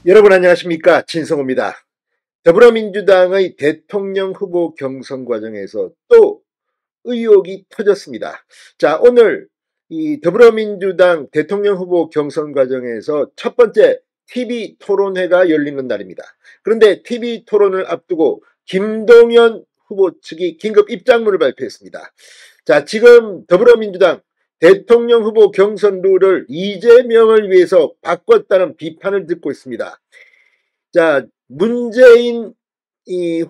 여러분 안녕하십니까, 진성호입니다. 더불어민주당의 대통령 후보 경선 과정에서 또 의혹이 터졌습니다. 자, 오늘 이 더불어민주당 대통령 후보 경선 과정에서 첫 번째 TV 토론회가 열리는 날입니다. 그런데 TV 토론을 앞두고 김동연 후보 측이 긴급 입장문을 발표했습니다. 자, 지금 더불어민주당 대통령 후보 경선 룰을 이재명을 위해서 바꿨다는 비판을 듣고 있습니다. 자, 문재인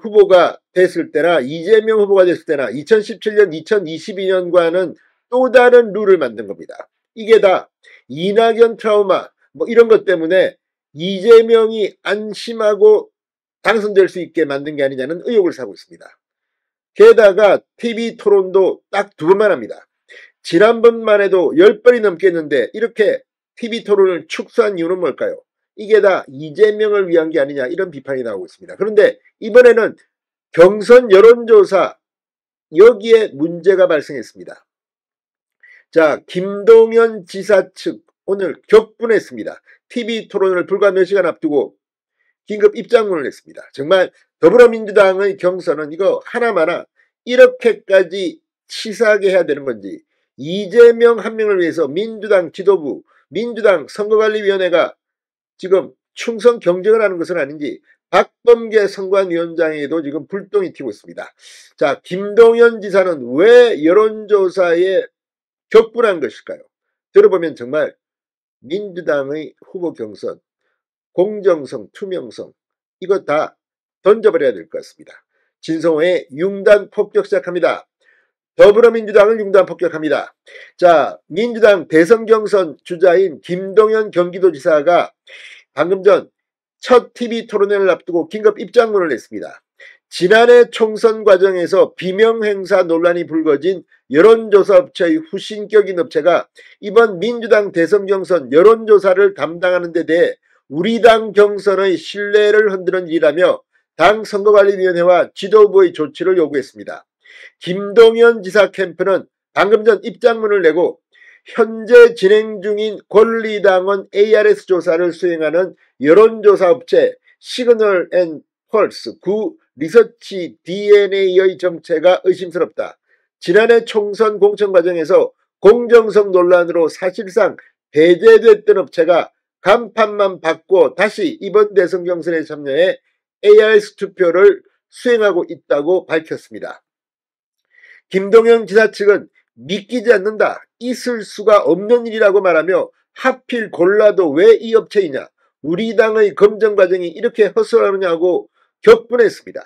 후보가 됐을 때나 이재명 후보가 됐을 때나 2017년, 2022년과는 또 다른 룰을 만든 겁니다. 이게 다 이낙연 트라우마 뭐 이런 것 때문에 이재명이 안심하고 당선될 수 있게 만든 게 아니냐는 의혹을 사고 있습니다. 게다가 TV 토론도 딱 2번만 합니다. 지난번만 해도 10번이 넘겠는데 이렇게 TV 토론을 축소한 이유는 뭘까요? 이게 다 이재명을 위한 게 아니냐, 이런 비판이 나오고 있습니다. 그런데 이번에는 경선 여론조사, 여기에 문제가 발생했습니다. 자, 김동연 지사 측 오늘 격분했습니다. TV 토론을 불과 몇 시간 앞두고 긴급 입장문을 냈습니다. 정말 더불어민주당의 경선은 이거 하나마나 이렇게까지 치사하게 해야 되는 건지, 이재명 한 명을 위해서 민주당 지도부, 민주당 선거관리위원회가 지금 충성 경쟁을 하는 것은 아닌지 박범계 선관위원장에도 지금 불똥이 튀고 있습니다. 자, 김동연 지사는 왜 여론조사에 격분한 것일까요? 들어보면 정말 민주당의 후보 경선, 공정성, 투명성, 이거 다 던져버려야 될 것 같습니다. 진성호의 융단 폭격 시작합니다. 더불어민주당을 융단 폭격합니다. 자, 민주당 대선 경선 주자인 김동연 경기도지사가 방금 전 첫 TV 토론회를 앞두고 긴급 입장문을 냈습니다. 지난해 총선 과정에서 비명행사 논란이 불거진 여론조사 업체의 후신격인 업체가 이번 민주당 대선 경선 여론조사를 담당하는 데 대해 우리 당 경선의 신뢰를 흔드는 일이라며 당 선거관리위원회와 지도부의 조치를 요구했습니다. 김동연 지사 캠프는 방금 전 입장문을 내고 현재 진행 중인 권리당원 ARS 조사를 수행하는 여론조사 업체 시그널 앤 펄스 구 리서치 DNA의 정체가 의심스럽다. 지난해 총선 공천 과정에서 공정성 논란으로 사실상 배제됐던 업체가 간판만 받고 다시 이번 대선 경선에 참여해 ARS 투표를 수행하고 있다고 밝혔습니다. 김동연 지사 측은 믿기지 않는다, 있을 수가 없는 일이라고 말하며 하필 골라도 왜 이 업체이냐, 우리 당의 검증 과정이 이렇게 허술하느냐고 격분했습니다.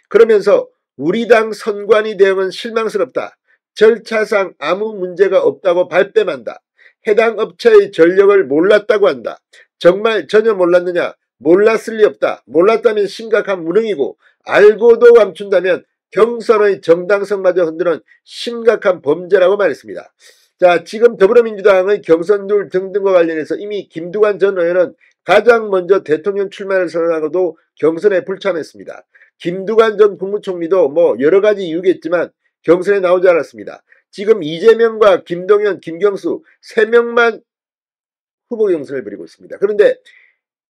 그러면서 우리 당 선관위 대응은 실망스럽다, 절차상 아무 문제가 없다고 발뺌한다, 해당 업체의 전력을 몰랐다고 한다, 정말 전혀 몰랐느냐, 몰랐을 리 없다, 몰랐다면 심각한 무능이고 알고도 감춘다면 경선의 정당성마저 흔드는 심각한 범죄라고 말했습니다. 자, 지금 더불어민주당의 경선룰 등등과 관련해서 이미 김두관 전 의원은 가장 먼저 대통령 출마를 선언하고도 경선에 불참했습니다. 김두관 전 국무총리도 뭐 여러 가지 이유겠지만 경선에 나오지 않았습니다. 지금 이재명과 김동연, 김경수 3명만 후보 경선을 벌이고 있습니다. 그런데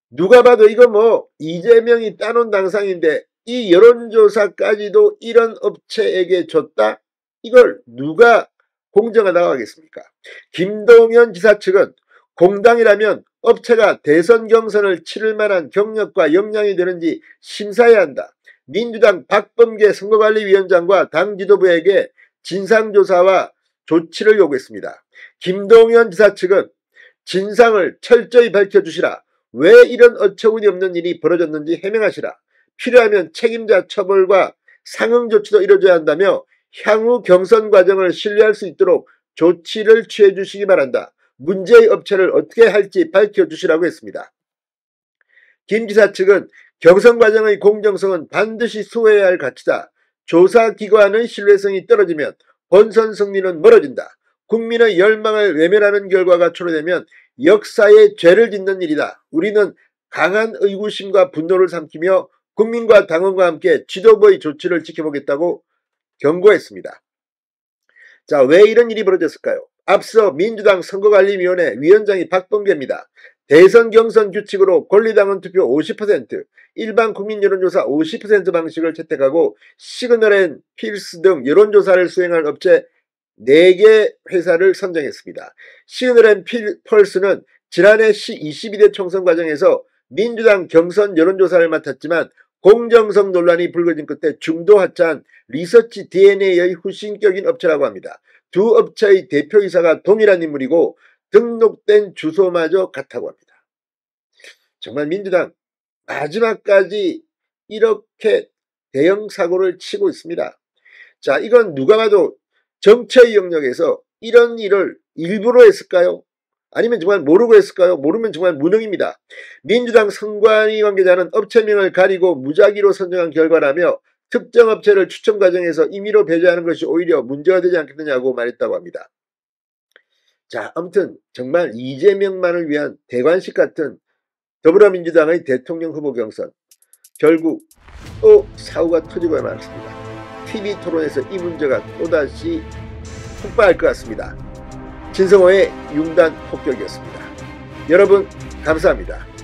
누가 봐도 이거 뭐 이재명이 따놓은 당상인데 이 여론조사까지도 이런 업체에게 줬다? 이걸 누가 공정하다고 하겠습니까? 김동연 지사 측은 공당이라면 업체가 대선 경선을 치를 만한 경력과 역량이 되는지 심사해야 한다. 민주당 박범계 선거관리위원장과 당 지도부에게 진상조사와 조치를 요구했습니다. 김동연 지사 측은 진상을 철저히 밝혀주시라, 왜 이런 어처구니 없는 일이 벌어졌는지 해명하시라, 필요하면 책임자 처벌과 상응 조치도 이뤄져야 한다며 향후 경선 과정을 신뢰할 수 있도록 조치를 취해 주시기 바란다. 문제의 업체를 어떻게 할지 밝혀주시라고 했습니다. 김 지사 측은 경선 과정의 공정성은 반드시 수호해야 할 가치다. 조사기관의 신뢰성이 떨어지면 본선 승리는 멀어진다. 국민의 열망을 외면하는 결과가 초래되면 역사에 죄를 짓는 일이다. 우리는 강한 의구심과 분노를 삼키며 국민과 당원과 함께 지도부의 조치를 지켜보겠다고 경고했습니다. 자, 왜 이런 일이 벌어졌을까요? 앞서 민주당 선거관리위원회 위원장이 박범계입니다. 대선 경선 규칙으로 권리당원 투표 50%, 일반 국민 여론조사 50% 방식을 채택하고 시그널 & 필스 등 여론조사를 수행할 업체 4개 회사를 선정했습니다. 시그널 & 펄스는 지난해 22대 총선 과정에서 민주당 경선 여론조사를 맡았지만 공정성 논란이 불거진 끝에 중도 하차한 리서치 DNA의 후신격인 업체라고 합니다. 두 업체의 대표이사가 동일한 인물이고 등록된 주소마저 같다고 합니다. 정말 민주당 마지막까지 이렇게 대형 사고를 치고 있습니다. 자, 이건 누가 봐도 정치의 영역에서 이런 일을 일부러 했을까요? 아니면 정말 모르고 했을까요? 모르면 정말 무능입니다. 민주당 선관위 관계자는 업체명을 가리고 무작위로 선정한 결과라며 특정 업체를 추첨 과정에서 임의로 배제하는 것이 오히려 문제가 되지 않겠느냐고 말했다고 합니다. 자, 아무튼 정말 이재명만을 위한 대관식 같은 더불어민주당의 대통령 후보 경선, 결국 또 사고가 터지고 말았습니다. TV토론에서 이 문제가 또다시 폭발할 것 같습니다. 진성호의 융단 폭격이었습니다. 여러분 감사합니다.